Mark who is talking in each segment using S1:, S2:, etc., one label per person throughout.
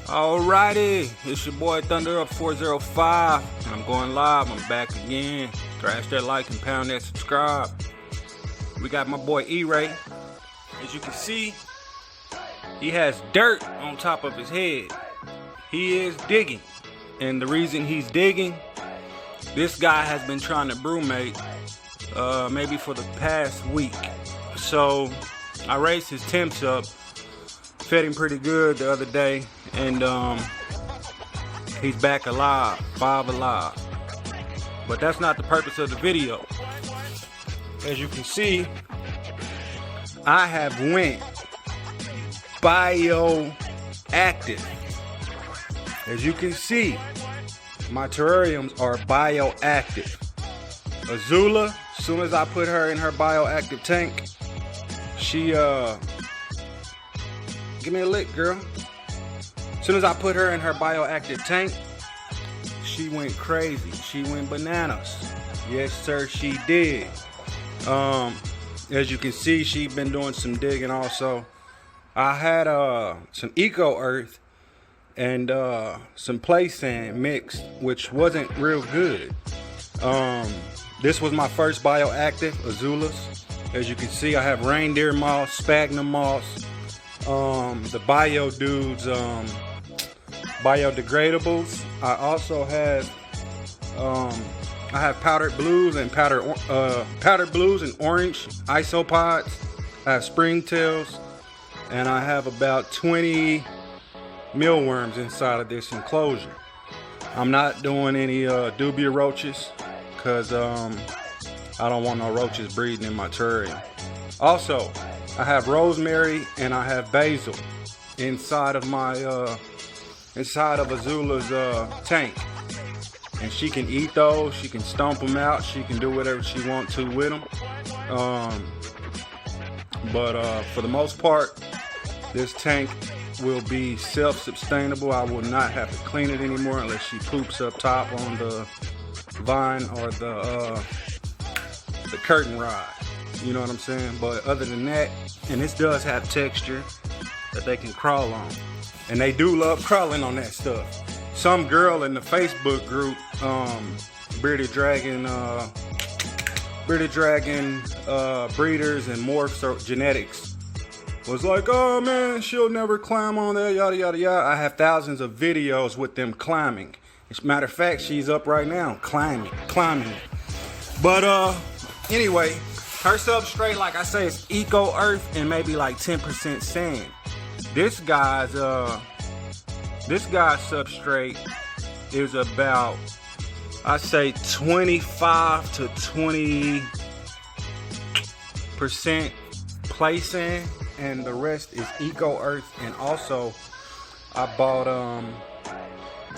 S1: Alrighty, it's your boy Thunder Up 405, and I'm going live. I'm back again. Thrash that like and pound that subscribe. We got my boy E-Ray. As you can see, he has dirt on top of his head. He is digging, and the reason he's digging, this guy has been trying to brewmate maybe for the past week. So I raised his temps up, fed him pretty good the other day, and he's back alive, 5 alive. But that's not the purpose of the video. As you can see, I have went bioactive. As you can see, my terrariums are bioactive. Azula, as soon as I put her in her bioactive tank, she give me a lick, girl. As soon as I put her in her bioactive tank, she went crazy. She went bananas. Yes, sir, she did. As you can see, she's been doing some digging also. I had some eco earth and some play sand mixed, which wasn't real good. This was my first bioactive, Azulas. As you can see, I have reindeer moss, sphagnum moss, the biodudes, biodegradables. I also have I have powdered blues and powdered blues and orange isopods. I have springtails, and I have about 20 mealworms inside of this enclosure. I'm not doing any dubia roaches because I don't want no roaches breeding in my terrarium. Also, I have rosemary and I have basil inside of my inside of Azula's tank, and she can eat those. She can stomp them out. She can do whatever she wants to with them. But for the most part, this tank will be self-sustainable. I will not have to clean it anymore unless she poops up top on the vine or the curtain rod. You know what I'm saying? But other than that, and this does have texture that they can crawl on, and they do love crawling on that stuff. Some girl in the Facebook group, bearded dragon breeders and morphs genetics, was like, oh man, she'll never climb on that, yada yada yada. I have thousands of videos with them climbing. As a matter of fact, she's up right now climbing. But anyway, her substrate, like I say, is eco earth and maybe like 10% sand. This guy's substrate is about, I say, 25 to 20% play sand, and the rest is eco earth. And also I bought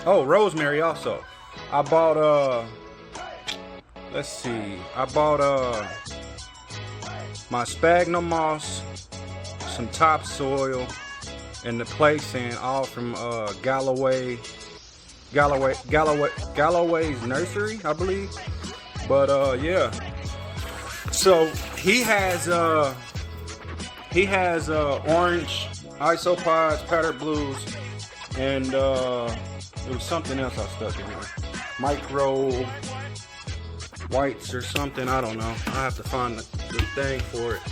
S1: rosemary also. I bought I bought my sphagnum moss, some topsoil, and the play sand, all from Galloway's nursery, I believe. But yeah, so he has orange isopods, powdered blues, and there was something else I stuck in there, micro whites or something, I don't know. I have to find the thing for it.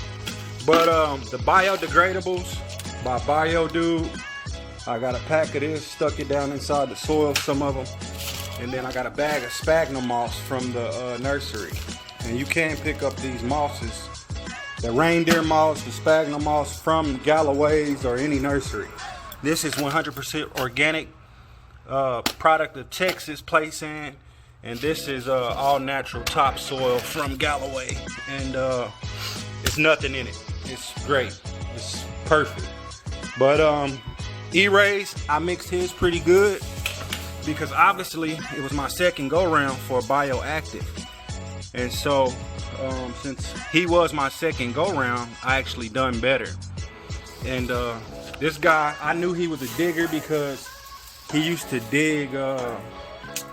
S1: But the biodegradables by Biodude, I got a pack of this, stuck it down inside the soil, some of them, and then I got a bag of sphagnum moss from the nursery. And you can pick up these mosses, the reindeer moss, the sphagnum moss, from Galloway's or any nursery. This is 100% organic product of Texas play sand, and this is all natural topsoil from Galloway, and it's nothing in it. It's great. It's perfect. But E-Ray's, I mixed his pretty good because obviously it was my second go round for bioactive, and so since he was my second go round, I actually done better. And this guy, I knew he was a digger because he used to dig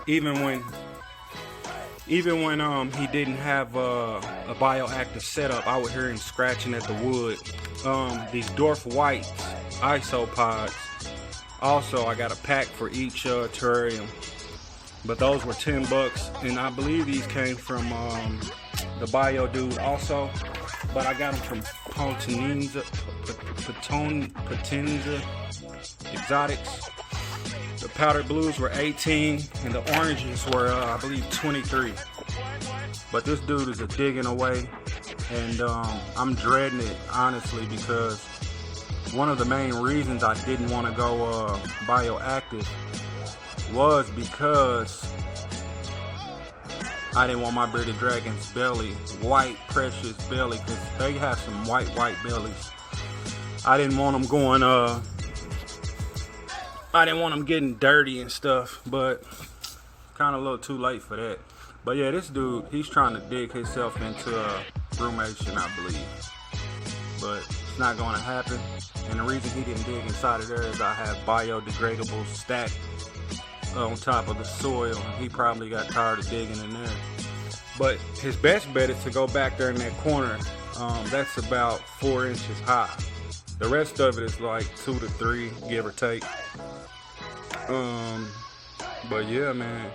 S1: even when he didn't have a bioactive setup. I would hear him scratching at the wood. These dwarf white isopods Also, I got a pack for each terrarium, but those were 10 bucks, and I believe these came from the BioDude also, but I got them from Potenza Exotics. The powdered blues were 18, and the oranges were, I believe, 23. But this dude is a digging away, and I'm dreading it, honestly, because one of the main reasons I didn't want to go bioactive was because I didn't want my bearded dragon's belly, white precious belly, because they have some white bellies. I didn't want them going, I didn't want them getting dirty and stuff, but kind of a little too late for that. But yeah, this dude, he's trying to dig himself into brumation, I believe. But it's not going to happen. And the reason he didn't dig inside of there is I have biodegradable stacked on top of the soil. And he probably got tired of digging in there. But his best bet is to go back there in that corner. That's about 4 inches high. The rest of it is like 2 to 3, give or take. But yeah, man,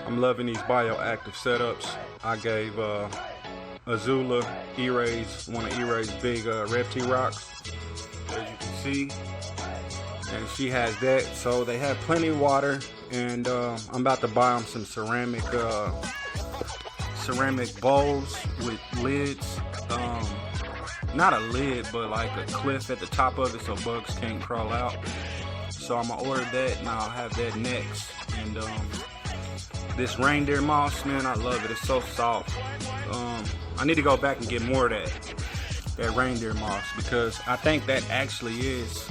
S1: I'm loving these bioactive setups. I gave Azula E-Ray's, one of E-Ray's big reptile rocks, as you can see, and she has that. So they have plenty of water, and I'm about to buy them some ceramic bowls with lids. Not a lid, but like a cliff at the top of it so bugs can't crawl out. So I'm gonna order that, and I'll have that next. And this reindeer moss, man, I love it. It's so soft. I need to go back and get more of that reindeer moss, because I think that actually is,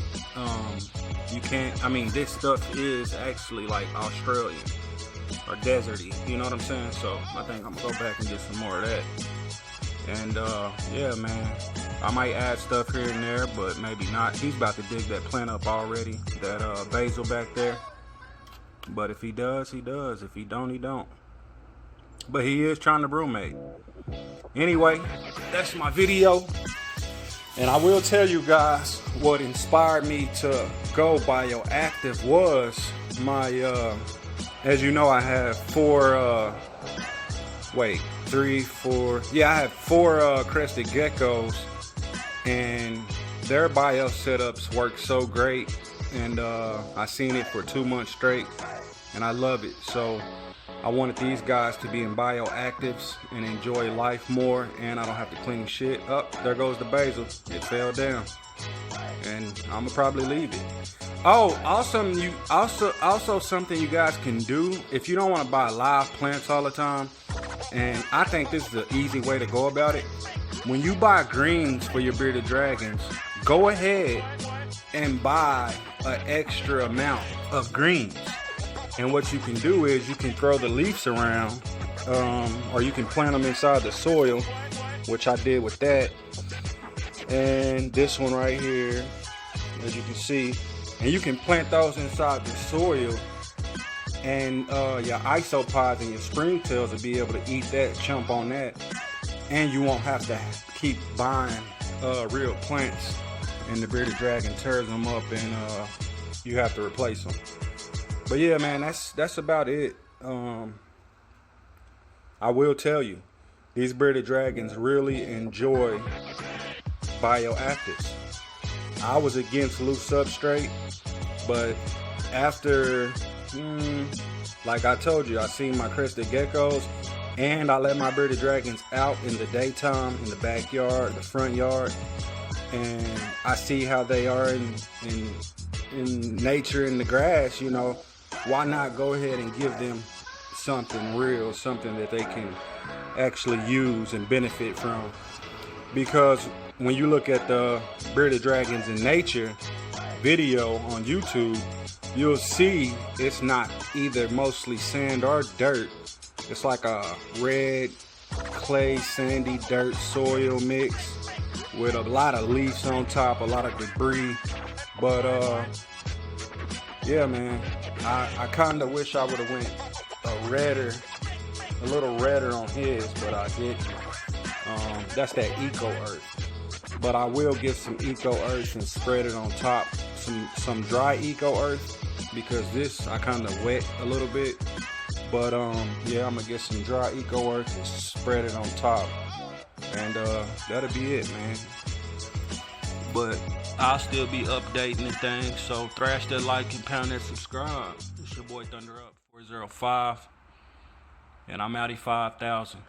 S1: this stuff is actually like Australian or deserty, you know what I'm saying? So I think I'm gonna go back and get some more of that. And yeah, man, I might add stuff here and there, but maybe not. He's about to dig that plant up already, that basil back there. But if he does, he does. If he don't, he don't. But he is trying to brumate. Anyway, that's my video. And I will tell you guys what inspired me to go bioactive was my, as you know, I have I have 4 crested geckos, and their bio setups work so great. And I seen it for 2 months straight, and I love it. So I wanted these guys to be in bioactives and enjoy life more, and I don't have to clean shit up. There goes the basil. It fell down, and I'm gonna probably leave it. Oh, also something you guys can do if you don't want to buy live plants all the time, and I think this is an easy way to go about it. When you buy greens for your bearded dragons, go ahead and buy an extra amount of greens. And what you can do is you can throw the leaves around, or you can plant them inside the soil, which I did with that. And this one right here, as you can see, and you can plant those inside the soil, and your isopods and your springtails will be able to eat that, chomp on that, and you won't have to keep buying real plants, and the bearded dragon tears them up, and you have to replace them. But yeah, man, that's about it. I will tell you, these bearded dragons really enjoy bioactives. I was against loose substrate, but after, like I told you, I seen my crested geckos, and I let my bearded dragons out in the daytime, in the backyard, the front yard, and I see how they are in nature, in the grass, you know. Why not go ahead and give them something real, something that they can actually use and benefit from? Because when you look at the bearded dragons in nature video on YouTube, you'll see it's not either mostly sand or dirt. It's like a red clay, sandy dirt soil mix with a lot of leaves on top, a lot of debris. But yeah, man, I kind of wish I would have went a little redder on his, but I didn't. That's that eco earth. But I will get some eco earth and spread it on top, some dry eco earth, because this I kind of wet a little bit. But yeah, I'm gonna get some dry eco earth and spread it on top, and that'll be it, man. But I'll still be updating the thing, so thrash that like and pound that subscribe. It's your boy Thunder Up 405, and I'm outie 5000.